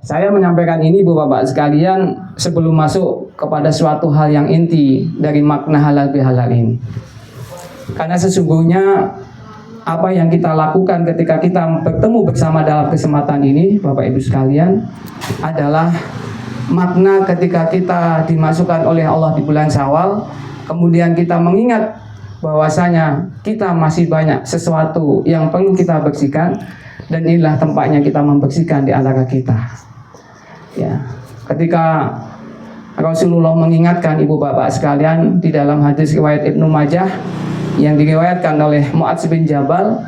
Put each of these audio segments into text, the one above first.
Saya menyampaikan ini Bapak sekalian sebelum masuk kepada suatu hal yang inti dari makna halal bihalal ini. Karena sesungguhnya apa yang kita lakukan ketika kita bertemu bersama dalam kesempatan ini Bapak Ibu sekalian adalah makna ketika kita dimasukkan oleh Allah di bulan Syawal, kemudian kita mengingat bahwasanya kita masih banyak sesuatu yang perlu kita bersihkan, dan inilah tempatnya kita membersihkan di antara kita. Ya, ketika Rasulullah mengingatkan ibu bapak sekalian di dalam hadis riwayat Ibnu Majah yang diriwayatkan oleh Mu'adz bin Jabal,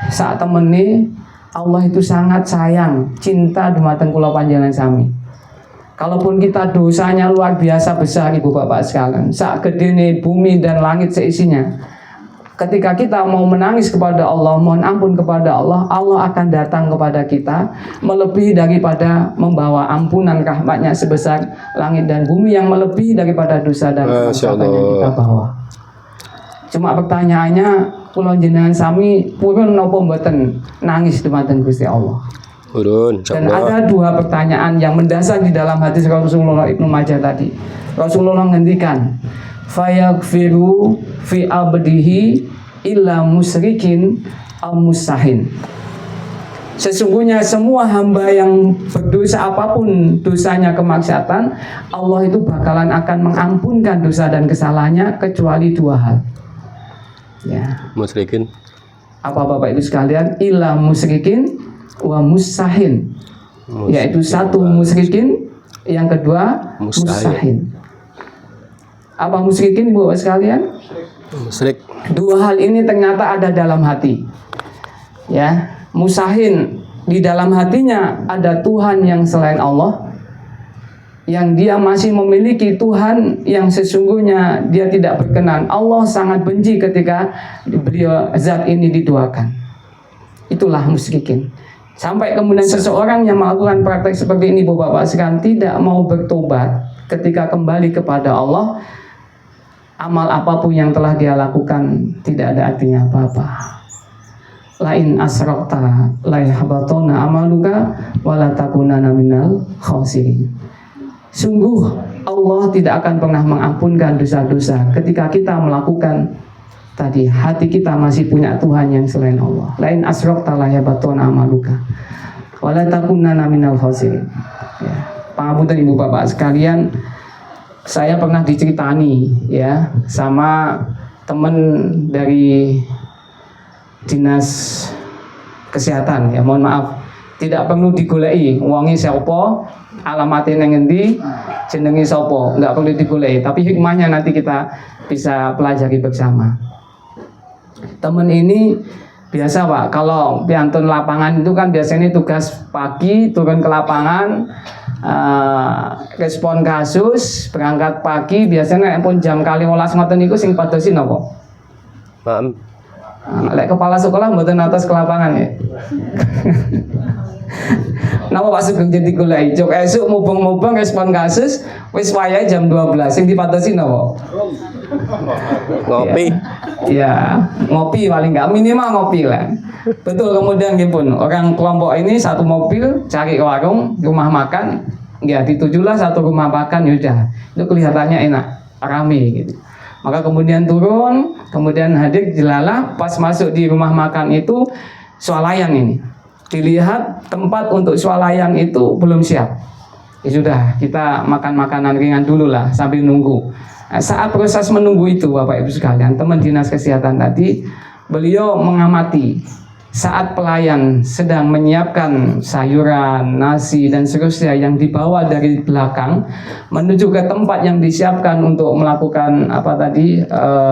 saat temeni Allah itu sangat sayang, cinta dumateng kula panjenengan sami. Kalaupun kita dosanya luar biasa besar ibu bapak sekalian, sak gedene bumi dan langit seisinya, ketika kita mau menangis kepada Allah, mohon ampun kepada Allah, Allah akan datang kepada kita melebihi daripada membawa ampunan rahmatnya sebesar langit dan bumi, yang melebihi daripada dosa dan kesalahan yang kita bawa. Cuma pertanyaannya, kula jenengan sami purun napa mboten nangis dumateng Gusti Allah? Purun. Dan ada dua pertanyaan yang mendasar di dalam hadis Rasulullah Ibnu Majah tadi. Rasulullah ngendikan, fayaghfiru fi abdihi illa musrikin aw musahin. Sesungguhnya semua hamba yang berdosa apapun dosanya kemaksiatan, Allah itu bakalan akan mengampunkan dosa dan kesalahannya kecuali dua hal. Ya. Musyrikin. Apa Bapak Ibu sekalian? Illa musyrikin wa musahin. Yaitu satu musyrikin, yang kedua musahin. Apa musyrikin Bapak sekalian? Musyrik. Dua hal ini ternyata ada dalam hati. Ya, musahin di dalam hatinya ada Tuhan yang selain Allah, yang dia masih memiliki Tuhan yang sesungguhnya dia tidak berkenan. Allah sangat benci ketika beliau zat ini diduakan. Itulah musyrikin. Sampai kemudian seseorang yang melakukan praktek seperti ini Bapak sekalian tidak mau bertobat ketika kembali kepada Allah, amal apapun yang telah dia lakukan tidak ada artinya apa-apa. Lain asrakta la yahbatuna amaluka wala takunana minal khasirin. Sungguh Allah tidak akan pernah mengampunkan dosa-dosa ketika kita melakukan tadi, hati kita masih punya Tuhan yang selain Allah. Lain asrakta la yahbatuna amaluka wala takunana minal khasirin. Ya, pangapunten Ibu Bapak sekalian, saya pernah diceritani ya sama teman dari dinas kesehatan, ya mohon maaf tidak perlu digoleki wonge siapa, alamatnya nang endi, jenenge sapa, enggak perlu digoleki, tapi hikmahnya nanti kita bisa pelajari bersama. Temen ini biasa Pak, kalau piantun lapangan itu kan biasanya tugas pagi turun ke lapangan, respon kasus, berangkat pagi, biasanya pun jam 12 ngoten niku sing padosi napa? Paham. Lek kepala sekolah mboten atas ke lapangan ya. Napa Pak Sugeng jadi golek jok esuk mubeng-mubeng respon kasus wis wayahe jam 12 sing dipatosi napa? Ngopi. Ya, ngopi paling enggak minimal ngopi lah. Betul, kemudian nggih pun orang kelompok ini satu mobil cari ke warung, rumah makan, ya ditujulah satu rumah makan, yaudah itu kelihatannya enak, rame gitu. Maka kemudian turun, kemudian hadir jelalah, pas masuk di rumah makan itu swalayan ini. Dilihat tempat untuk swalayan itu belum siap. Ya sudah, kita makan makanan ringan dulu lah sambil nunggu. Nah, saat proses menunggu itu Bapak Ibu sekalian, teman dinas kesehatan tadi, beliau mengamati saat pelayan sedang menyiapkan sayuran, nasi dan seterusnya yang dibawa dari belakang menuju ke tempat yang disiapkan untuk melakukan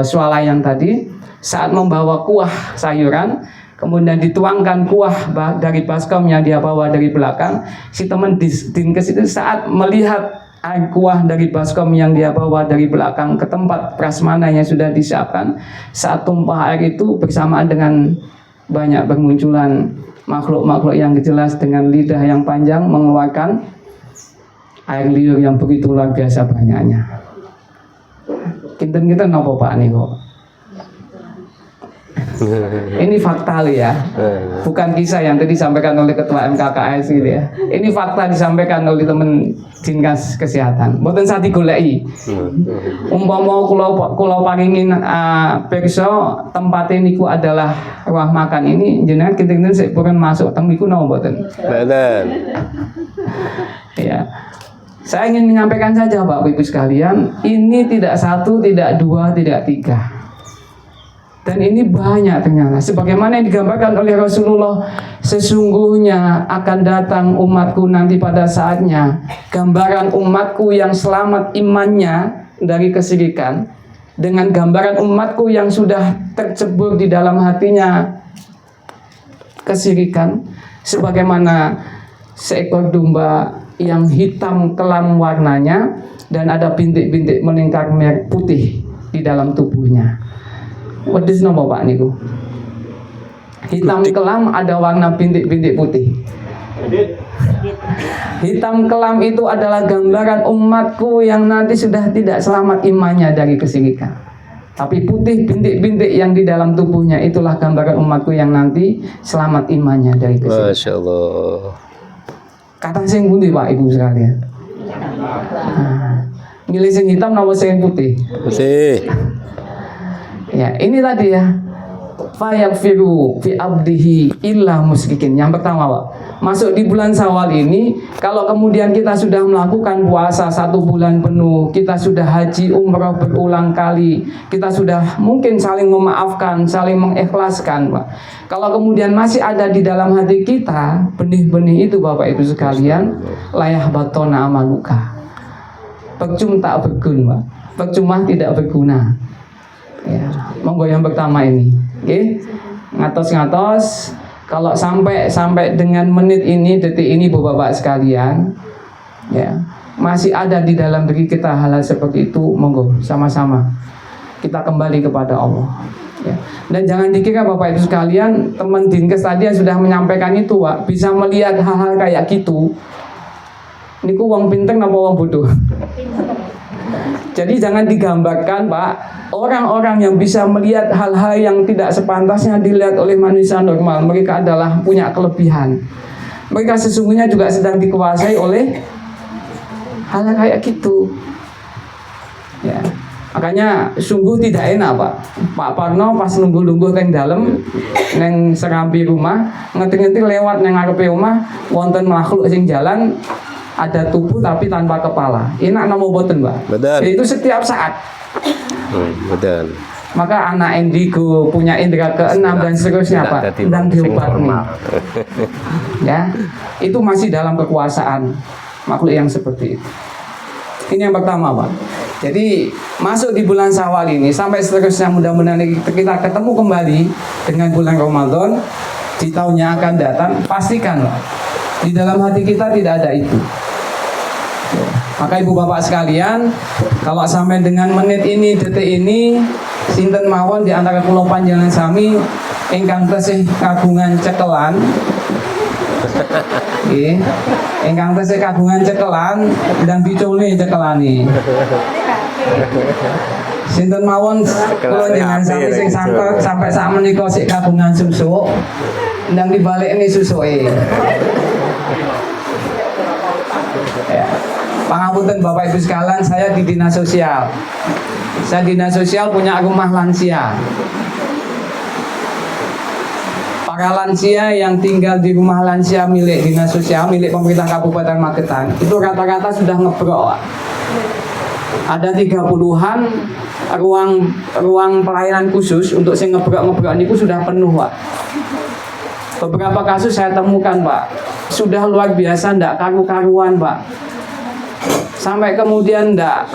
swalayan tadi. Saat membawa kuah sayuran, kemudian dituangkan kuah dari baskom yang dia bawa dari belakang, si teman dinkes itu saat melihat air kuah dari baskom yang dia bawa dari belakang ke tempat prasmanan yang sudah disiapkan, saat tumpah air itu bersamaan dengan banyak bermunculan makhluk-makhluk yang jelas dengan lidah yang panjang mengeluarkan air liur yang begitu luar biasa banyaknya. Kinten-kinten napa Pak niku? Ini fakta loh ya, bukan kisah yang tadi disampaikan oleh ketua MKKS gitu ya. Ini fakta disampaikan oleh teman Dinkes Kesehatan. Mboten sati goleki. Umpama kula pangingin pirsa tempatnya niku adalah ruang makan ini, jenengan kinten-kinten sik purun masuk teng niku napa mboten? Mboten. Ya. Saya ingin menyampaikan saja Bapak Ibu sekalian, ini tidak satu, tidak dua, tidak tiga. Dan ini banyak ternyata. Sebagaimana yang digambarkan oleh Rasulullah, sesungguhnya akan datang umatku nanti pada saatnya. Gambaran umatku yang selamat imannya dari kesyirikan, dengan gambaran umatku yang sudah tercebur di dalam hatinya kesyirikan, sebagaimana seekor domba yang hitam kelam warnanya dan ada bintik-bintik melingkar merah putih di dalam tubuhnya. Wedhus napa Pak niku? Hitam kelam ada warna bintik-bintik putih. Hitam kelam itu adalah gambaran umatku yang nanti sudah tidak selamat imannya dari kesyirikan. Tapi putih bintik-bintik yang di dalam tubuhnya itulah gambaran umatku yang nanti selamat imannya dari kesyirikan. Masya Allah. Kata sing pundi Pak Ibu sekalian? Milih sing hitam napa sing putih? Masih. Ya, ini tadi ya. Fayaghfiru fi abdihi illa musyrikin. Yang pertama, Pak. Masuk di bulan Syawal ini, kalau kemudian kita sudah melakukan puasa 1 bulan penuh, kita sudah haji umrah berulang kali, kita sudah mungkin saling memaafkan, saling mengikhlaskan, Pak. Kalau kemudian masih ada di dalam hati kita benih-benih itu, Bapak Ibu sekalian, layah batona amaluka. Percuma tak berguna, percuma tidak berguna. Ya, monggo yang pertama ini, oke, ngatos-ngatos. Kalau sampai dengan menit ini, detik ini, bapak-bapak sekalian, ya, masih ada di dalam diri kita hal-hal seperti itu, monggo sama-sama kita kembali kepada Allah. Ya. Dan jangan dikira bapak ibu sekalian, teman Dinkes tadi yang sudah menyampaikan itu, Pak, bisa melihat hal-hal kayak gitu. Niku wong pinter napa wong bodoh? Jadi jangan digambarkan, Pak, orang-orang yang bisa melihat hal-hal yang tidak sepantasnya dilihat oleh manusia normal, mereka adalah punya kelebihan. Mereka sesungguhnya juga sedang dikuasai oleh hal kayak gitu. Ya. Makanya sungguh tidak enak, Pak. Pak Parno pas nunggu-nunggu teng dalem neng serambi rumah, ngerti-ngerti lewat neng ngarepe omah wonten makhluk sing jalan ada tubuh tapi tanpa kepala. Enak napa mboten, Mbak? Betul. Itu setiap saat. Betul. Maka anak indigo punya indera keenam dan seterusnya, Pak, dan diobati. Ya, itu masih dalam kekuasaan makhluk yang seperti itu. Ini yang pertama, Pak. Jadi masuk di bulan Syawal ini sampai seterusnya, mudah-mudahan kita ketemu kembali dengan bulan Ramadan di tahun yang akan datang. Pastikan, Pak, di dalam hati kita tidak ada itu. Maka ibu bapak sekalian, kalau sampai dengan menit ini, detik ini, sinten mawon di antara kula panjenengan sami ingkang tesih kagungan cekelan, nggih, ingkang tesih kagungan cekelan ndang dicule cekelane. Sinten mawon kula jenengan sami sing sampai sak menika sik kagungan susuk, ndang dibalekne susuke. Ya. Pangapunten Bapak Ibu sekalian, saya di dinas sosial. Saya dinas sosial punya rumah lansia. Para lansia yang tinggal di rumah lansia milik dinas sosial, milik pemerintah Kabupaten Magetan, itu rata-rata sudah ngebrok. Ada 30-an ruang pelayanan khusus untuk sing ngebrok niku sudah penuh, Pak. Beberapa kasus saya temukan, Pak, sudah luar biasa, ndak karu-karuan, Pak. Sampai kemudian nggak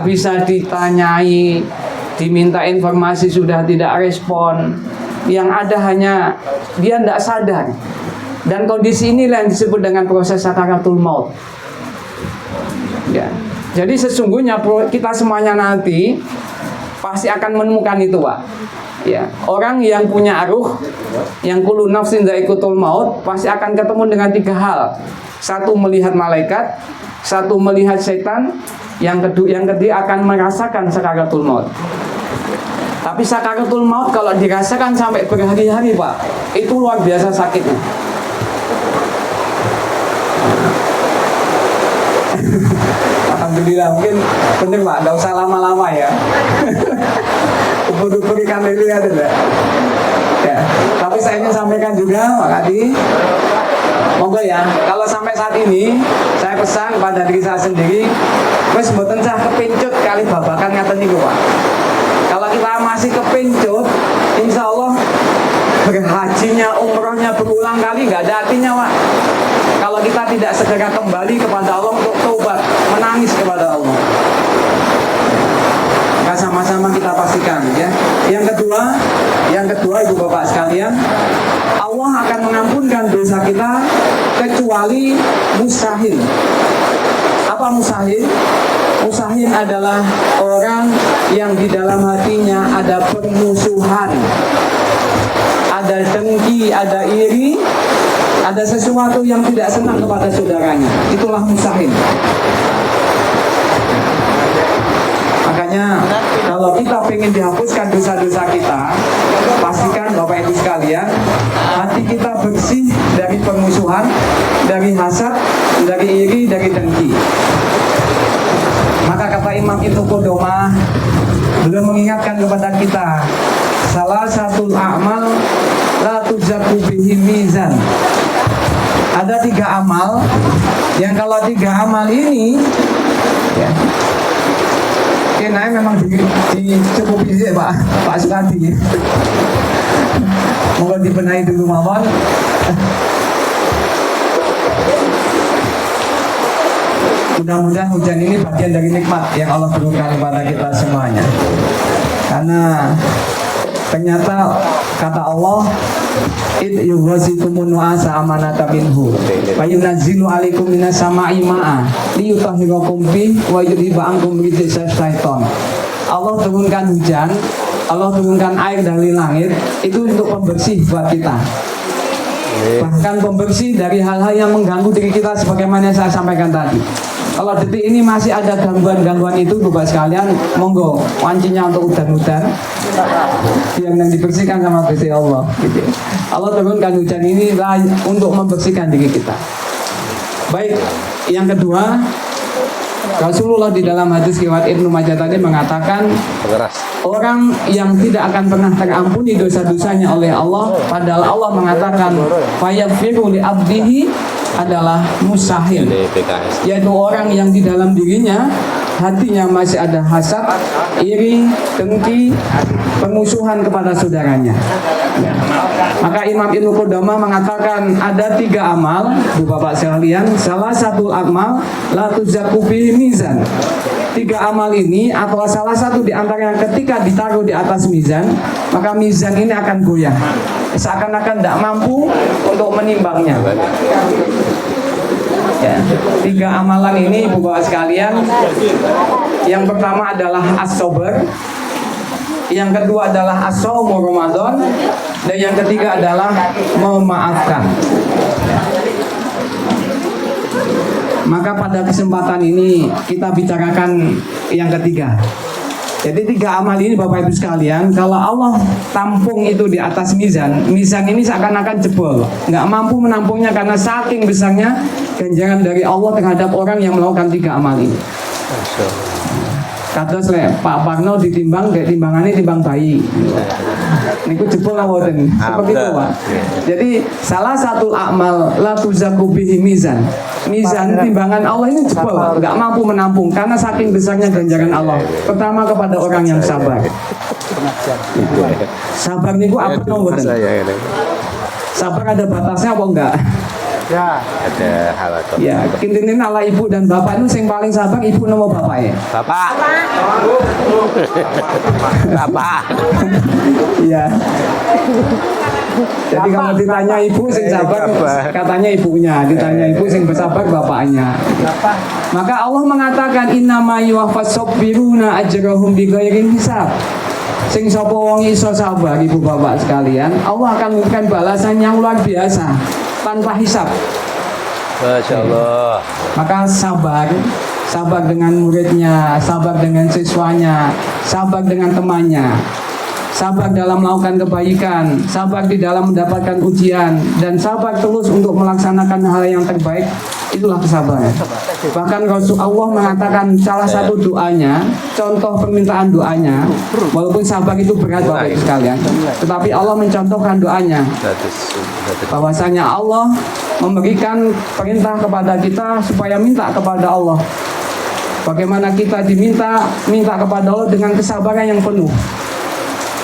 bisa ditanyai, diminta informasi sudah tidak respon. Yang ada hanya dia nggak sadar. Dan kondisi inilah yang disebut dengan proses sakaratul maut. Ya. Jadi sesungguhnya kita semuanya nanti pasti akan menemukan itu, Pak. Ya, orang yang punya ruh, yang kullu nafsin dha'iqatul maut, pasti akan ketemu dengan 3 hal. 1, melihat malaikat, 1, melihat setan, yang kedua akan merasakan sakaratul maut. Tapi sakaratul maut kalau dirasakan sampai berhari-hari Pak, itu luar biasa sakitnya. Alhamdulillah, mungkin bener Pak, nggak usah lama-lama ya. Ubur-ubur ikan lele ada enggak? Ya, tapi saya ingin sampaikan juga Pak Kadi, monggo ya, kalau sampai saat ini saya pesan pada diri saya sendiri, wis mboten sah kepincut kali babakan ngaten niku Pak. Kalau kita masih kepincut, insya Allah berhajinya, umrohnya berulang kali nggak ada artinya Pak. Kalau kita tidak segera kembali kepada Allah untuk taubat, menangis kepada Allah. Maka sama-sama kita pastikan ya. Yang kedua Ibu Bapak sekalian, Allah akan mengampunkan dosa kita kecuali musahin. Apa musahin? Musahin adalah orang yang di dalam hatinya ada permusuhan, ada dengki, ada iri, ada sesuatu yang tidak senang kepada saudaranya. Itulah musahin. Makanya kalau kita ingin dihapuskan dosa-dosa kita, pastikan Bapak Ibu sekalian, hati kita bersih dari permusuhan, dari hasad, dari iri, dari dengki. Maka kata Imam Ibnu Qudamah, beliau mengingatkan kepada kita, salah satu amal la tuzaku bihi mizan. Ada 3 amal yang kalau 3 amal ini ya, kenanya memang dicukupi sih Pak Sukadi. Moga dibenahi dulu mawon. Mudah-mudahan hujan ini bagian dari nikmat yang Allah berikan kepada kita semuanya. Karena ternyata kata Allah, id yughazikumun nu'asa amanata minhu wa yunazzilu alaikum minas sama'i ma'a liyutahhirakum bih wa yudhiba ankum rijsa syaiton. Allah turunkan hujan, Allah turunkan air dari langit itu untuk pembersih buat kita. Bahkan pembersih dari hal-hal yang mengganggu diri kita sebagaimana saya sampaikan tadi. Kalau detik ini masih ada gangguan-gangguan itu, Bapak sekalian, monggo wancinya untuk udan-udan yang dibersihkan sama Gusti Allah. Gitu. Allah turunkan hujan ini untuk membersihkan diri kita. Baik, yang kedua, Rasulullah di dalam hadis riwayat Ibnu Majah tadi mengatakan, orang yang tidak akan pernah terampuni dosa-dosanya oleh Allah, padahal Allah mengatakan, fayaghfiru li abdihi, adalah musahil, yaitu orang yang di dalam dirinya hatinya masih ada hasad, iri, dengki, permusuhan kepada saudaranya. Ya. Maka Imam Ibnu Qudamah mengatakan ada 3 amal, Bu Bapak sekalian, salah satu amal la tuzaku bihi mizan. 3 amal ini atau salah satu di antaranya ketika ditaruh di atas mizan, maka mizan ini akan goyah. Seakan-akan tidak mampu untuk menimbangnya. Ya, 3 amalan ini Ibu Bapak sekalian, yang pertama adalah as-sabar, yang kedua adalah as-shaum Ramadan, dan yang ketiga adalah memaafkan. Maka pada kesempatan ini kita bicarakan yang ketiga. Jadi 3 amal ini Bapak Ibu sekalian, kalau Allah tampung itu di atas mizan, mizan ini seakan-akan jebol, nggak mampu menampungnya karena saking besarnya ganjaran dari Allah terhadap orang yang melakukan 3 amal ini. Kata Pak Parno ditimbang, kayak timbangannya timbang bayi. Niku jebol awoten. Seperti itu Pak. Jadi salah satu amal la tuzaku bihi mizan. Mizan timbangan Allah ini jebol, nggak mampu menampung karena saking besarnya ganjaran Allah. Pertama kepada orang yang sabar. Sabar niku apa nomboten? Sabar ada batasnya apa enggak? Ya, ada hal atau ya, kintinin ala ibu dan bapak itu yang paling sabar, ibu nama bapak ya? Bapak. Bapak. Iya. Jadi kalau ditanya ibu sing sabar, katanya ibunya. Ditanya ibu sing bersabar, bapaknya. Maka Allah mengatakan innama yuwaffas sabiruna ajrahum bighairi hisab. Sing sapa wong iso sabar, ibu bapak sekalian, Allah akan memberikan balasan yang luar biasa tanpa hisab. Masya Allah. Maka sabar dengan muridnya, sabar dengan siswanya, sabar dengan temannya. sabar dalam melakukan kebaikan, sabar di dalam mendapatkan ujian, dan sabar terus untuk melaksanakan hal yang terbaik, itulah kesabaran. Bahkan Rasulullah mengatakan salah satu doanya, contoh permintaan doanya, walaupun sabar itu berat Bapak Ibu sekalian, tetapi Allah mencontohkan doanya, bahwasanya Allah memberikan perintah kepada kita supaya minta kepada Allah. Bagaimana kita minta kepada Allah dengan kesabaran yang penuh.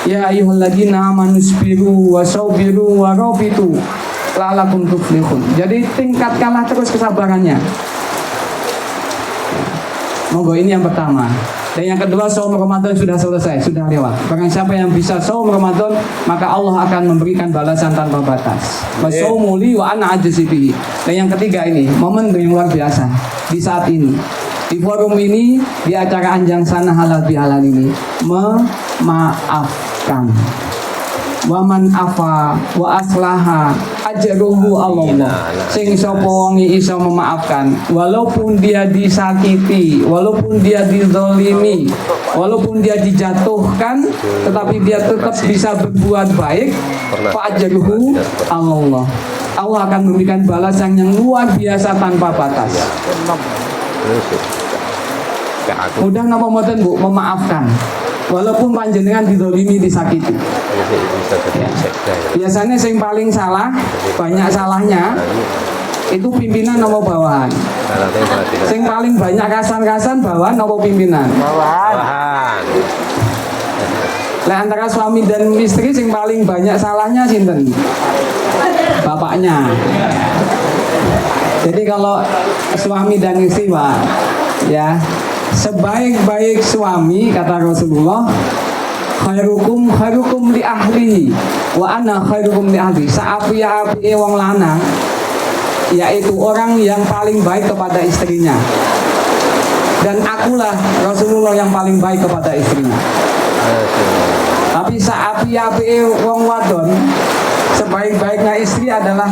Ya ayyuhalladzina amanu sabiru wasabiru warabitu la'allakum tuflihun. Jadi tingkatkanlah terus kesabarannya. Monggo, ini yang pertama. Dan yang kedua, saum Ramadan sudah selesai, sudah lewat. Barang siapa yang bisa saum Ramadan, maka Allah akan memberikan balasan tanpa batas. Wasaumu li wa ana ajzi bihi. Dan yang ketiga ini, momen yang luar biasa di saat ini. Di forum ini, di acara Anjang Sana Halal Bihalal ini, memaafkan. Waman afa wa aslaha ajruhu Allah. Sing sapa wonge iso memaafkan walaupun dia disakiti, walaupun dia dizalimi, walaupun dia dijatuhkan, tetapi dia tetap bisa berbuat baik, fa ajruhu Allah. Allah akan memberikan balasan yang luar biasa tanpa batas. Mudah napa mboten Bu, memaafkan walaupun panjenengan dizalimi, disakiti. Biasanya yang paling salah, banyak salahnya itu pimpinan nopo bawahan. Yang paling banyak kasan-kasan bawahan nopo pimpinan. Bawahan. Lah antara suami dan istri yang paling banyak salahnya sinten? Bapaknya. Jadi kalau suami dan istri Pak, ya, sebaik-baik suami kata Rasulullah, khairukum li ahli wa ana khairukum li ahli. Saapi-api wong lanang yaitu orang yang paling baik kepada istrinya, dan akulah Rasulullah yang paling baik kepada istrinya. Tapi saapi-api wong wadon, sebaik-baiknya istri adalah,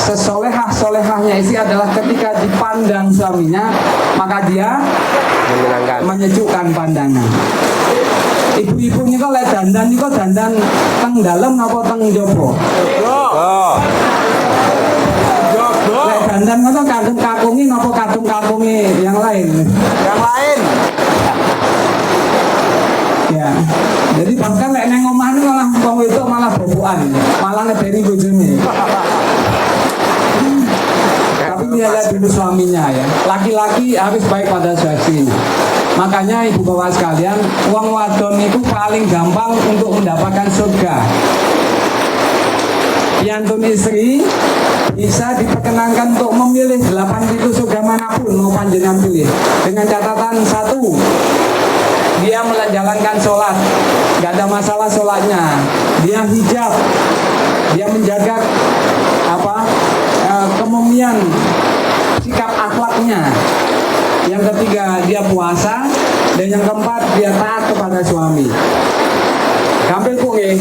sesolehah-solehahnya istri adalah ketika dipandang suaminya, maka dia menyejukkan pandangan. Ibu-ibu ini kok lek dandan ini kok dandan teng dalem apa teng jopo? Lek dandan kok kadung kakungi apa kadung kakungi yang lain? Yang lain. Ya. Jadi bahkan lek neng omah malah wong itu malah bobokan, malah ngederi bojone. Tapi dia lihat dulu suaminya ya. Laki-laki harus baik pada istrinya. Makanya ibu bapak sekalian, wong wadon itu paling gampang untuk mendapatkan surga. Piantun istri bisa diperkenankan untuk memilih 8 pintu surga manapun mau panjenengan pilih. Dengan catatan satu, dia menjalankan sholat, gak ada masalah sholatnya. Dia hijab, dia menjaga kemuliaan sikap akhlaknya. Yang ketiga, dia puasa. Dan yang keempat, dia taat kepada suami. Gampil ku nggih.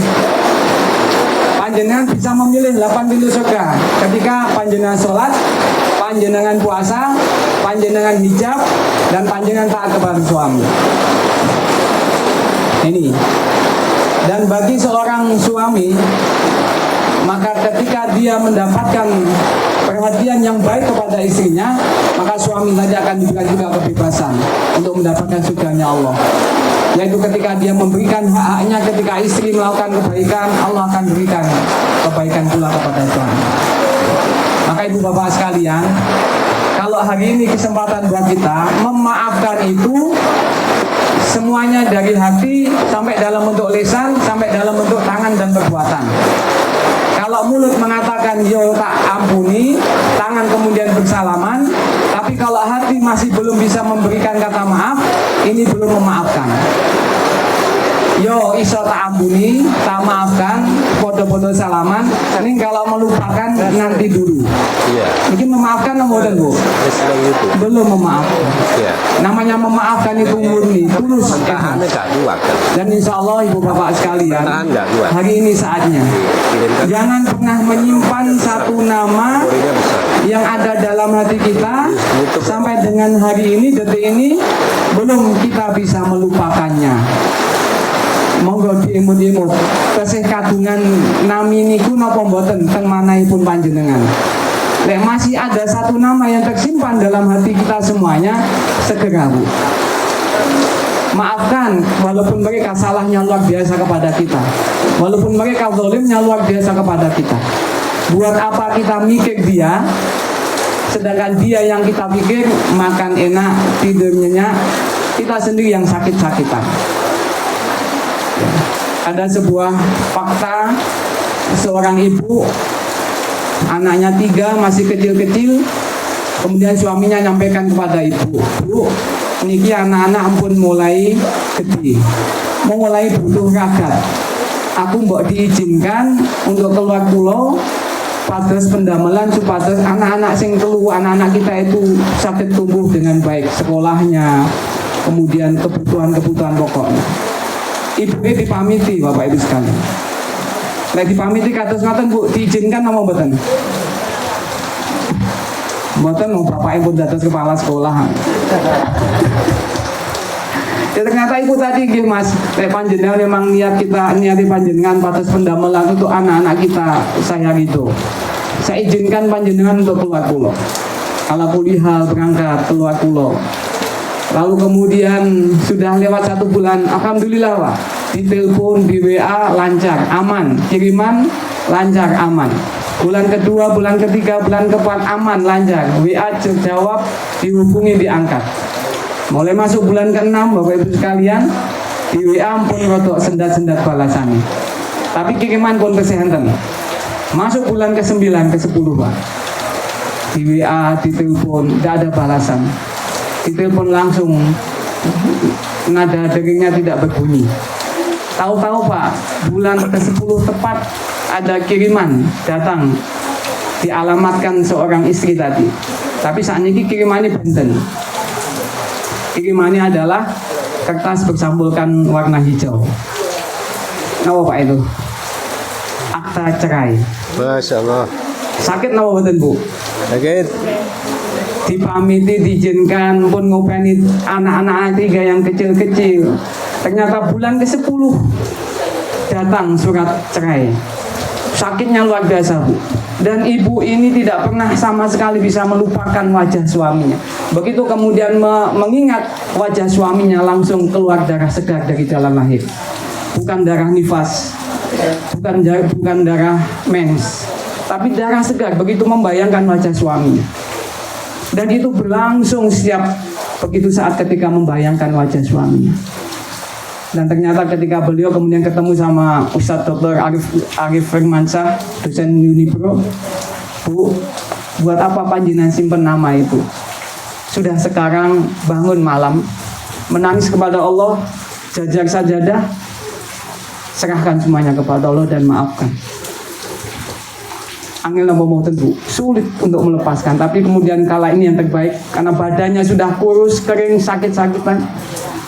Panjenengan bisa memilih 8 pintu surga ketika panjenengan sholat, panjenengan puasa, panjenengan hijab, dan panjenengan taat kepada suami. Ini. Dan bagi seorang suami, maka ketika dia mendapatkan perhatian yang baik kepada istrinya, maka suami tadi akan diberikan juga kebebasan untuk mendapatkan surganya Allah. Yaitu ketika dia memberikan hak-haknya, ketika istri melakukan kebaikan, Allah akan berikan kebaikan pula kepada suami. Maka ibu bapak sekalian, kalau hari ini kesempatan buat kita memaafkan itu semuanya dari hati sampai dalam bentuk lisan, sampai dalam bentuk tangan dan perbuatan. Kalau mulut mengatakan yo tak ampuni, tangan kemudian bersalaman, tapi kalau hati masih belum bisa memberikan kata maaf, ini belum memaafkan. Yo iso tak ampuni, tak maafkan, foto-foto salaman. Ini kalau melupakan nanti dulu. Iya. Mungkin memaafkan kemudian Bu? Belum memaafkan. Iya. Namanya memaafkan itu murni, tulus. Dan insya Allah ibu bapak sekalian, hari ini saatnya. Jangan pernah menyimpan satu nama yang ada dalam hati kita sampai dengan hari ini, detik ini, belum kita bisa melupakannya. monggo diimut-imut tesih kadungan nami niku napa mboten teng manahipun panjenengan. Lek masih ada satu nama yang tersimpan dalam hati kita semuanya, segera Bu. Maafkan walaupun mereka salahnya luar biasa kepada kita, walaupun mereka zalimnya luar biasa kepada kita. Buat apa kita mikir dia, sedangkan dia yang kita pikir makan enak, tidur nyenyak, kita sendiri yang sakit-sakitan. Ada sebuah fakta, seorang ibu, anaknya 3 masih kecil-kecil, kemudian suaminya nyampaikan kepada ibu, Bu, niki anak-anak ampun mulai gede, mau mulai butuh ragat. Aku mbok diizinkan untuk keluar pulau, pados pendamelan supados anak-anak sing keluar, anak-anak kita itu sakit tumbuh dengan baik, sekolahnya, kemudian kebutuhan-kebutuhan pokoknya. Ibu dipamiti Bapak Ibu sekalian. Lagi dipamiti kados ngoten Bu, diizinkan apa mboten? Mboten mau bapak ibu dados kepala sekolah. Ya ternyata ibu tadi nggih Mas, panjenengan memang niati panjenengan pados pendamelan untuk anak-anak kita saya gitu. Saya izinkan panjenengan untuk keluar pulau. Kalau kuliah berangkat keluar pulau. Lalu kemudian sudah lewat 1 bulan, alhamdulillah Pak. Ditelepon, di WA lancar, aman, kiriman lancar, aman. Bulan kedua, bulan ketiga, bulan keempat aman, lancar. WA jawab, dihubungi, diangkat. Mulai masuk bulan ke-6 Bapak Ibu sekalian, di WA pun rodok sendat-sendat balasannya. Tapi kiriman pun kesehatan. Masuk bulan ke-9, ke-10 Pak. Di WA, di telepon, tidak ada balasan. Di telepon langsung, nada deringnya tidak berbunyi. Tahu-tahu Pak, bulan ke-10 tepat ada kiriman datang dialamatkan seorang istri tadi. Tapi saat ini kirimannya benten. Kirimannya adalah kertas bersampulkan warna hijau. Apa Pak itu? Akta cerai. Masya Allah. Sakit napa mboten Bu? Sakit. Dipamiti, diizinkan pun ngopeni anak-anak 3 yang kecil-kecil. Ternyata bulan ke-10 datang surat cerai. Sakitnya luar biasa Bu. Dan ibu ini tidak pernah sama sekali bisa melupakan wajah suaminya. Begitu kemudian mengingat wajah suaminya, langsung keluar darah segar dari jalan lahir. Bukan darah nifas, bukan darah mens, tapi darah segar. Begitu membayangkan wajah suaminya. Dan itu berlangsung setiap begitu saat ketika membayangkan wajah suaminya. Dan ternyata ketika beliau kemudian ketemu sama Ustadz Dr. Arif Firmansyah, dosen Unipro, Bu, buat apa panjenengan simpen nama itu? Sudah sekarang bangun malam, menangis kepada Allah, jajar sajadah, serahkan semuanya kepada Allah dan maafkan. Angel napa mau tentu sulit untuk melepaskan, tapi kemudian kala ini yang terbaik karena badannya sudah kurus, kering, sakit-sakitan,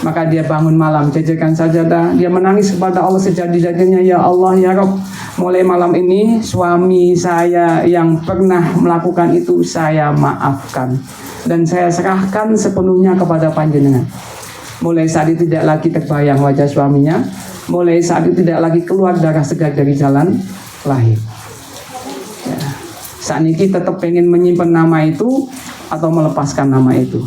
maka dia bangun malam, jajarkan sajadah, dia menangis kepada Allah sejadi-jadinya, ya Allah ya Rabb, mulai malam ini suami saya yang pernah melakukan itu saya maafkan dan saya serahkan sepenuhnya kepada panjenengan. Mulai saat itu tidak lagi terbayang wajah suaminya, mulai saat itu tidak lagi keluar darah segar dari jalan lahir. Saat ini kita tetap pengen menyimpan nama itu atau melepaskan nama itu.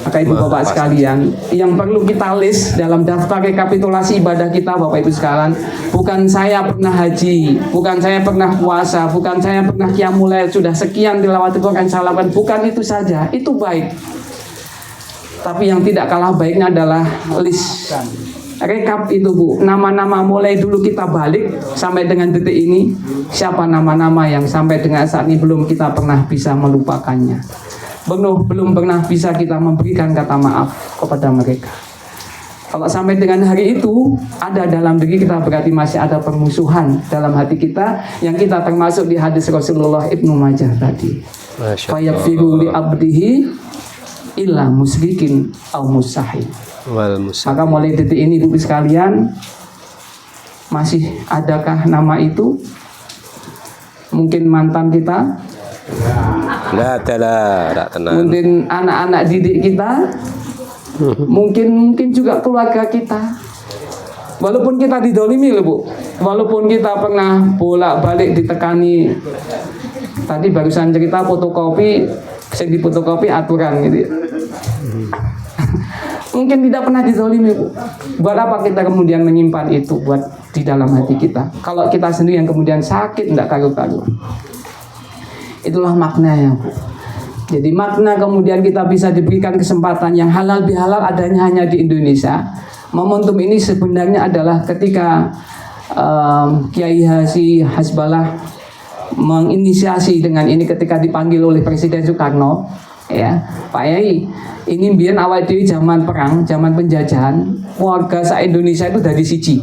Maka ibu bapak sekalian, yang perlu kita list dalam daftar rekapitulasi ibadah kita Bapak Ibu sekalian, bukan saya pernah haji, bukan saya pernah puasa, bukan saya pernah qiyamul lail, sudah sekian tilawat Quran saya lakukan, bukan itu saja, itu baik. Tapi yang tidak kalah baiknya adalah list. Rekap itu Bu, nama-nama mulai dulu kita balik sampai dengan detik ini, siapa nama-nama yang sampai dengan saat ini belum kita pernah bisa melupakannya, belum pernah bisa kita memberikan kata maaf kepada mereka. Kalau sampai dengan hari itu ada dalam diri kita, berarti masih ada permusuhan dalam hati kita, yang kita termasuk di hadis Rasulullah Ibnu Majah tadi. Fayaghfiru li abdihi illa musyrikin au musahin. Maka mulai detik ini Ibu sekalian, masih adakah nama itu? Mungkin mantan kita, mungkin anak-anak didik kita, mungkin juga keluarga kita. Walaupun kita didolimi loh Bu, walaupun kita pernah bolak-balik ditekani. Tadi barusan cerita fotokopi, saya di fotokopi aturan gitu ya. Mungkin tidak pernah didolimi Bu. Buat apa kita kemudian menyimpan itu buat di dalam hati kita? Kalau kita sendiri yang kemudian sakit, tidak karu-karu. Itulah maknanya Bu. Jadi makna kemudian kita bisa diberikan kesempatan yang halal bihalal adanya hanya di Indonesia. Momentum ini sebenarnya adalah ketika Kiai Haji Hasbalah menginisiasi dengan ini ketika dipanggil oleh Presiden Soekarno, ya Pak Yai, ini biar awal dewi zaman perang, zaman penjajahan, warga se-Indonesia itu dari siji.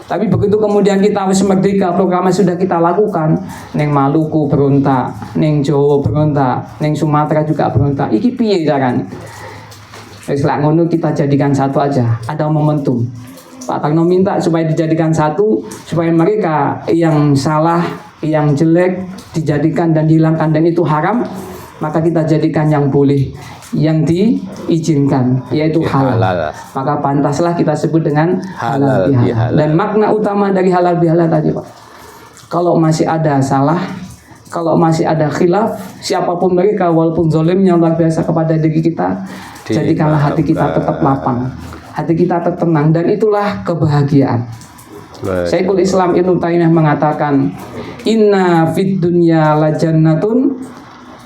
Tapi begitu kemudian kita harus merdeka, proklamasi sudah kita lakukan, neng Maluku berontak, neng Jawa berontak, neng Sumatera juga berontak. Iki piye caranya? Wis lak ngono kita jadikan satu aja, ada momentum. Pak Tarno minta supaya dijadikan satu, supaya mereka yang salah, yang jelek dijadikan dan dihilangkan dan itu haram, maka kita jadikan yang boleh, yang diizinkan, yaitu halal. Maka pantaslah kita sebut dengan halal bihalal. Dan makna utama dari halal bihalal tadi Pak, kalau masih ada salah, kalau masih ada khilaf, siapapun mereka walaupun zalimnya luar biasa kepada diri kita, jadikanlah hati kita tetap lapang, hati kita tetap tenang, dan itulah kebahagiaan. Syekhul Islam Ibnu Taimiyah mengatakan, inna fid dunya la jannatun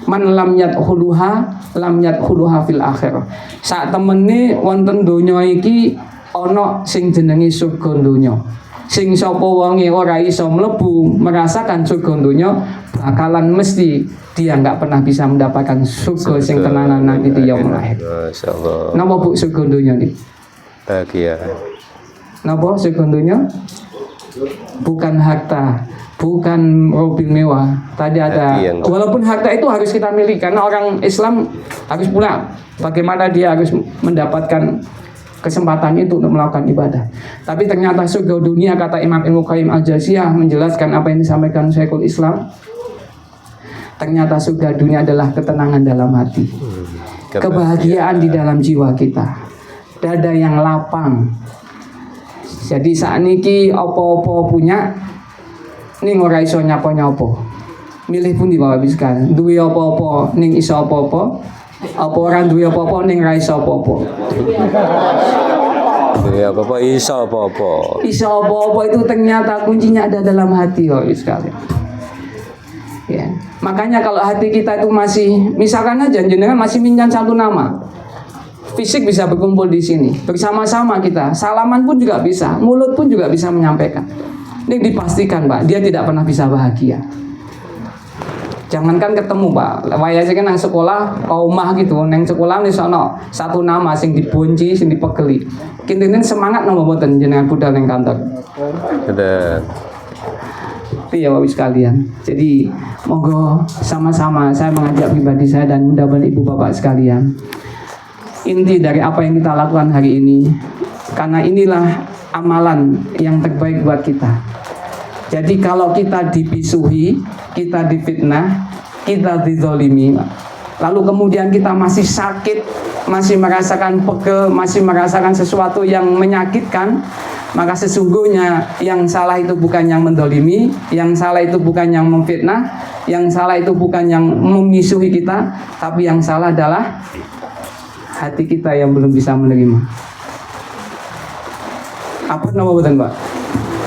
man lam yadkhuluha lam yadkhuluha fil akhir. Sak temene wonten donya iki ana sing jenenge surga donya. Sing sapa wonge ora iso mlebu merasakan surga donya, bakalan mesti dia nggak pernah bisa mendapatkan surga sing tenanan nanti di yaumul akhir. Masyaallah. Napa Bu surga donya iki? Bahagia. Napa surga donya? Bukan harta, bukan mobil mewah. Tadi ada, walaupun harta itu harus kita miliki, karena orang Islam harus pula bagaimana dia harus mendapatkan kesempatan itu untuk melakukan ibadah. Tapi ternyata surga dunia, kata Imam Ibnu Qayyim Al-Jauziyah menjelaskan apa yang disampaikan Syekhul Islam, ternyata surga dunia adalah ketenangan dalam hati, kebahagiaan di dalam jiwa kita, dada yang lapang. Jadi saat niki opo-opo punya, ning ora iso nyapa-nyapa. Milih pundi Bapak Ibu sekalian? Duwe opo-opo ning iso opo-opo, apa ora duwe opo-opo ning ra iso opo-opo? Duwe opo-opo iso opo-opo. Iso opo-opo itu ternyata kuncinya ada dalam hati Bapak Ibu sekalian. Ya. Makanya kalau hati kita itu masih, misalkan aja jenengan masih minjan satu nama, fisik bisa berkumpul di sini, bersama-sama kita, salaman pun juga bisa, mulut pun juga bisa menyampaikan. Ini dipastikan Pak, dia tidak pernah bisa bahagia. Jangankan ketemu Pak, wayah kan nang sekolah, kaumah gitu, nang sekolah nih sono satu nama sing dibonci, sing dipegeli. Kinten semangat nomor boten jenengan budal nang kantor. Betul. Iya Bapak sekalian. Jadi monggo sama-sama saya mengajak pribadi saya dan mudah-mudahan Ibu Bapak sekalian. Inti dari apa yang kita lakukan hari ini, karena inilah amalan yang terbaik buat kita. Jadi kalau kita dibisuhi, kita difitnah, kita dizolimi, lalu kemudian kita masih sakit, masih merasakan pegel, masih merasakan sesuatu yang menyakitkan, maka sesungguhnya yang salah itu bukan yang mendolimi, yang salah itu bukan yang memfitnah, yang salah itu bukan yang memisuhi kita, tapi yang salah adalah hati kita yang belum bisa menerima. Apa nama betul Pak?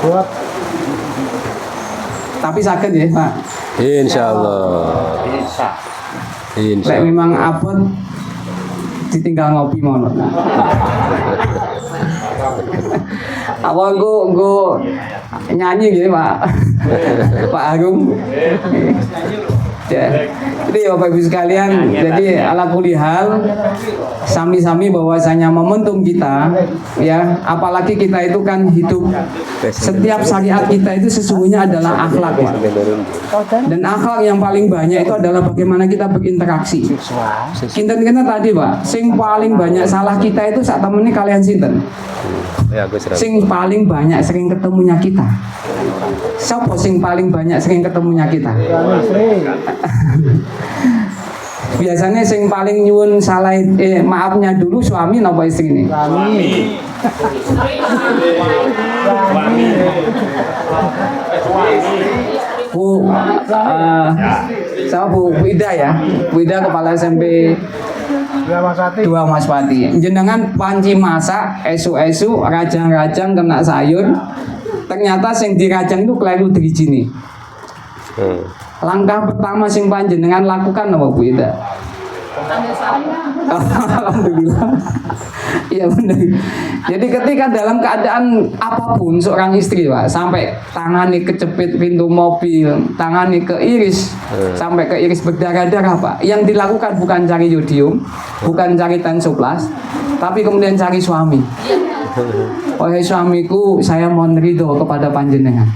Buat. Tapi sakit ya Pak? Insya Allah. Bisa. Insya Allah. Memang apa? Ditinggal ngopi monot. Awal go nyanyi gitu Pak. Pak Agung. Ya. Jadi Bapak Ibu sekalian, jadi ala kulli hal sami-sami bahwasanya momentum kita, ya, apalagi kita itu kan hidup, setiap syariat kita itu sesungguhnya adalah akhlak Pak. Dan akhlak yang paling banyak itu adalah bagaimana kita berinteraksi. Kinten-kinten tadi Pak, sing paling banyak salah kita itu saat temennya kalian sinten? Sing paling banyak sering ketemunya kita. Siapa sing paling banyak sering ketemunya kita? Biasanya sing paling nyuwun salah maafnya dulu suami napa istri ini? Bu, sama Bu Ida ya, Bu Ida kepala SMP Dua Mas Pati. Jenengan panci masak, esu-esu, rajang-rajang kena sayur. Ternyata sing dirajang itu keliru drijine. Langkah pertama sing panjenengan lakukan apa Bu Ida? Alhamdulillah. Iya benar. Jadi ketika dalam keadaan apapun seorang istri Pak, sampai tangannya kecepit pintu mobil, tangannya keiris, sampai keiris berdarah-darah Pak. Yang dilakukan bukan cari yodium, bukan cari tensoplas, tapi kemudian cari suami. Wahai suamiku, saya mohon ridho kepada panjenengan.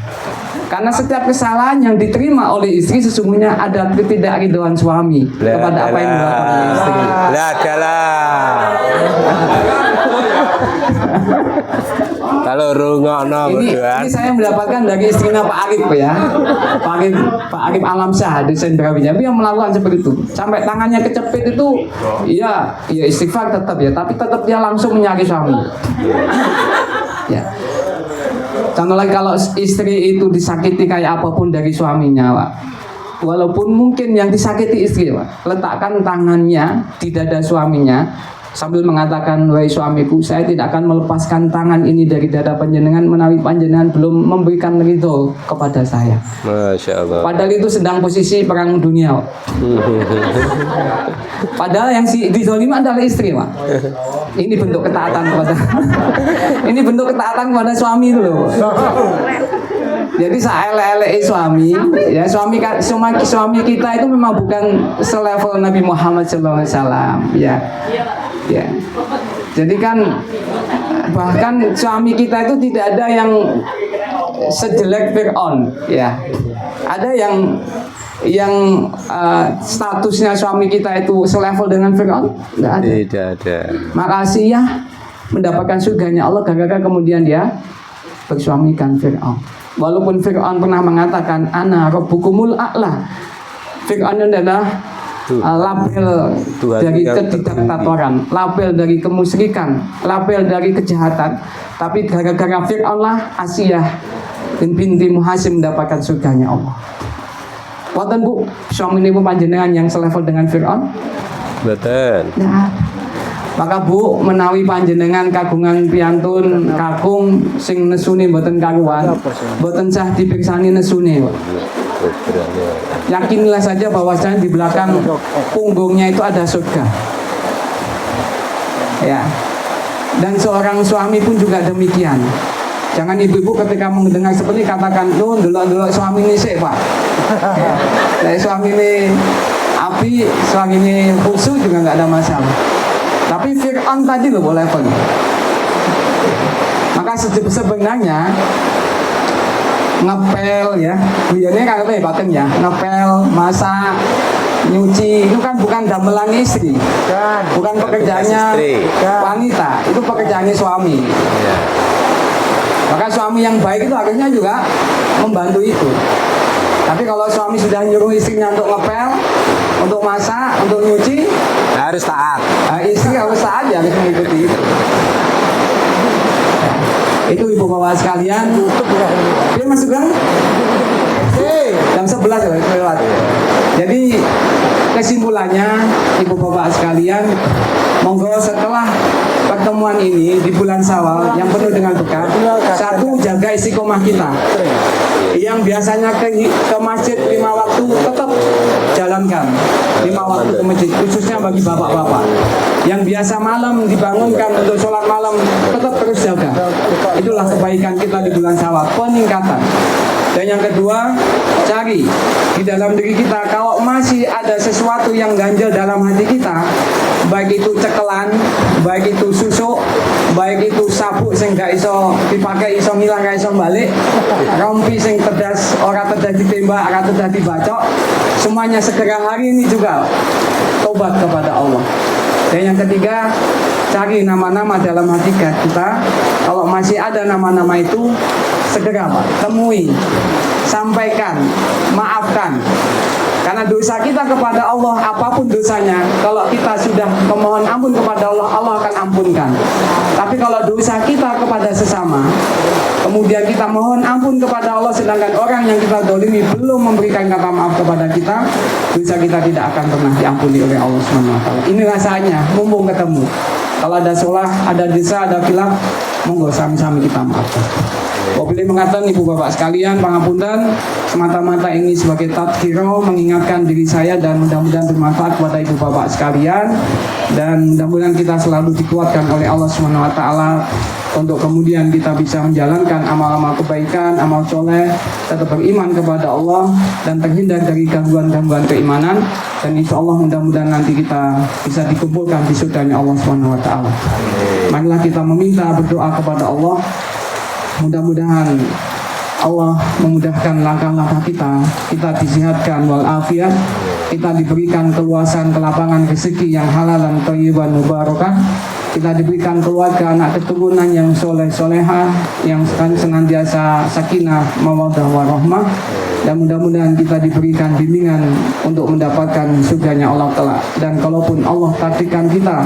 Karena setiap kesalahan yang diterima oleh istri sesungguhnya ada ketidakridhoan suami kepada apa yang dilakukan oleh istri. Kalau rungokno Ini saya mendapatkan dari istrinya Pak Arif ya, Pak Arif Alamsyah di Sendrawinya, dia melakukan seperti itu. Sampai tangannya kecepit itu, iya istighfar tetap ya, tapi tetap dia langsung menyakiti suami. Ya. Contoh lagi kalau istri itu disakiti kayak apapun dari suaminya, Pak. Walaupun mungkin yang disakiti istri, Pak, letakkan tangannya di dada suaminya sambil mengatakan, wahai suamiku, saya tidak akan melepaskan tangan ini dari dada panjenengan menawi panjenengan belum memberikan ridho kepada saya. Masya Allah. Padahal itu sedang posisi perang dunia, Pak. Padahal yang dizolimi adalah istri, Pak. Ini bentuk ketaatan kepada ini bentuk ketaatan kepada suami itu loh. Jadi saya elek suami, ya suami kita itu memang bukan selevel Nabi Muhammad SAW, ya. Ya. Jadi kan bahkan suami kita itu tidak ada yang sejelek Fir'aun, ya. Ada yang statusnya suami kita itu selevel dengan Fir'aun? Tidak ada. Tidak ada. Makasih ya mendapatkan surganya Allah gara-gara kemudian dia bersuamikan Fir'aun. Walaupun Fir'aun pernah mengatakan ana rabbukumul a'la. Fir'aun adalah label dari kediktatoran, label dari kemusyrikan, label dari kejahatan. Tapi gara-gara Fir'aun lah Asiyah binti Muhasim mendapatkan surganya Allah. Wonten Bu, suami ibu panjenengan yang selevel dengan Fir'aun? Betul. Nah, maka Bu menawi panjenengan kagungan piantun kakung sing nesune mboten karuan, mboten sah dipirsani nesune, Pak. Yakinlah saja bahwasanya di belakang punggungnya itu ada surga. Ya. Dan seorang suami pun juga demikian. Jangan ibu-ibu ketika mendengar seperti ini katakan, "Loh, delok-delok suami ini sih, Pak." Nah, suami ini api, suami ini khusyuk juga nggak ada masalah. Tapi Fir'aun tadi loh boleh pun. Maka sebenarnya ngepel ya, buyarnya kan apa ya batin ya, ngepel, masak, nyuci itu kan bukan gamelan istri, bukan pekerjaannya wanita, itu pekerjaannya suami. Maka suami yang baik itu harusnya juga membantu itu. Tapi kalau suami sudah nyuruh istrinya untuk ngepel, untuk masak, untuk nyuci, harus taat. Istri harus taat ya, harus mengikuti itu. Itu ibu bapak sekalian. Dia masuk kan? Jam 11 ya, lewat. Jadi kesimpulannya ibu bapak sekalian, monggo setelah pertemuan ini di bulan Syawal yang penuh dengan berkah, satu, jaga istiqomah kita. Yang biasanya ke masjid 5 waktu tetap jalankan 5 waktu ke masjid, khususnya bagi bapak-bapak. Yang biasa malam dibangunkan untuk sholat malam tetap terus jaga. Itulah kebaikan kita di bulan Syawal, peningkatan. Dan yang kedua, cari di dalam diri kita kalau masih ada sesuatu yang ganjel dalam hati kita, baik itu cekelan, baik itu susuk, baik itu sabuk sing gak iso dipakai iso ngilang gak iso balik, rompi sing tedas ora tedas ditembak, ora tedas dibacok, semuanya segera hari ini juga tobat kepada Allah. Dan yang ketiga, cari nama-nama dalam hati kita. Kalau masih ada nama-nama itu, segera Pak, temui, sampaikan, maafkan. Karena dosa kita kepada Allah, apapun dosanya, kalau kita sudah memohon ampun kepada Allah, Allah akan ampunkan. Tapi kalau dosa kita kepada sesama, kemudian kita mohon ampun kepada Allah, sedangkan orang yang kita dolimi belum memberikan kata maaf kepada kita, dosa kita tidak akan pernah diampuni oleh Allah SWT. Ini rasanya, mumpung ketemu. Kalau ada salah, ada dosa, ada khilaf, monggo sami-sami kita maafkan. Boleh mengatakan ibu bapak sekalian, pangapunten, semata-mata ini sebagai tadkiro, mengingatkan diri saya, dan mudah-mudahan bermanfaat kepada ibu bapak sekalian, dan mudah-mudahan kita selalu dikuatkan oleh Allah SWT untuk kemudian kita bisa menjalankan amal-amal kebaikan, amal soleh, tetap beriman kepada Allah dan terhindar dari gangguan-gangguan keimanan, dan insya Allah mudah-mudahan nanti kita bisa dikumpulkan di surganya Allah SWT. Marilah kita meminta, berdoa kepada Allah, mudah-mudahan Allah memudahkan langkah-langkah kita disehatkan walafiat, kita diberikan keluasan kelapangan rezeki yang halal dan thayyiban mubarakah, kita diberikan keluarga, anak keturunan yang soleh-solehah, yang senantiasa sakinah, mawaddah warahmah, dan mudah-mudahan kita diberikan bimbingan untuk mendapatkan surganya Allah Ta'ala. Dan kalaupun Allah takdirkan kita,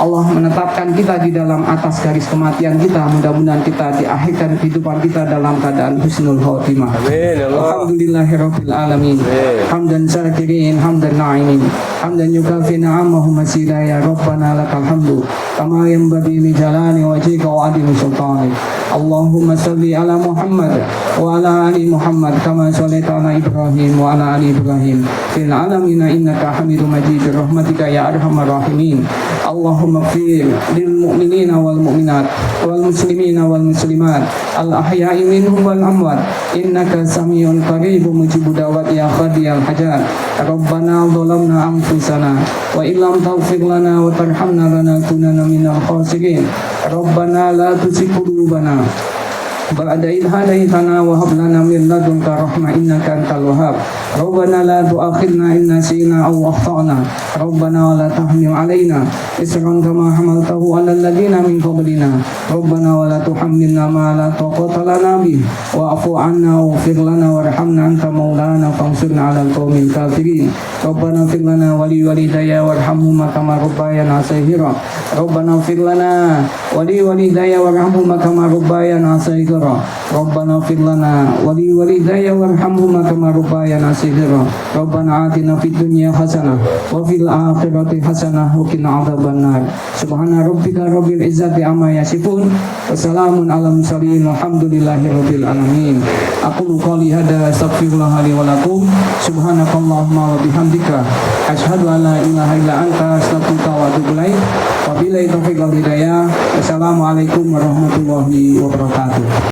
Allah menetapkan kita di dalam atas garis kematian kita, mudah-mudahan kita diakhirkan kehidupan kita dalam keadaan husnul khotimah. Amin ya Allah. Alhamdulillahirabbil alamin. Hamdan syakirin, hamdan na'imin, hamdan yukafi na'amahu masila, ya Rabbana lakal hamdu kama yanbaghi li jalali wajhika wa 'azimi sultanik. Allahumma salli ala Muhammad wa ala ali Muhammad kama shallaita ala Ibrahim wa ala ali Ibrahim fil alamin innaka Hamidum Majid rahmatika ya arhamar rahimin. Allahumma ighfir lil mu'minina wal mu'minat wal muslimina wal muslimat al ahya'i minhum wal amwat innaka samiun qaribun mujibud da'wat ya qadiyal hajat. Rabbana dhalamna anfusana wa illam taghfir lana wa tarhamna lanakunanna minal khasirin. Rabbana la tuzigh qulubana ba'da idh hadaytana wa hab lana min ladunka rahmah innaka antal wahhab. Rabbana la tu'akhidna in nasina aw akhtana. Rabbana la tahmil alaina isran kama hamaltahu 'alal ladzina min qablina. Rabbana wa la tuhammilna ma la taqata lana bih wa'fu 'anna waghfir lana warhamna anta maulana fansurna 'alal qaumil kafirin. Rabbana ighfir lana wa li walidayya warhamhuma kama rabbayana shaghira. Rabbana ighfir lana wa li walidayya warhamhuma kama rabbayana shaghira. Rabbana ighfir lana wa li walidayya warhamhuma kama rabbayana shaghira. Rabbana atina fid dunya hasanah wa fil akhirati hasanah wa qina adzabannar. Subhana rabbika rabbil izzati amma yasifun wa salamun alal mursalin walhamdulillahi rabbil alamin. Aqulu qouli hadza astaghfirullah li wa lakum. Subhanakallahumma wa bihamdika asyhadu an la ilaha illa anta astaghfiruka wa atubu ilaik. Wabillahi taufiq wal hidayah. Wassalamualaikum warahmatullahi wabarakatuh.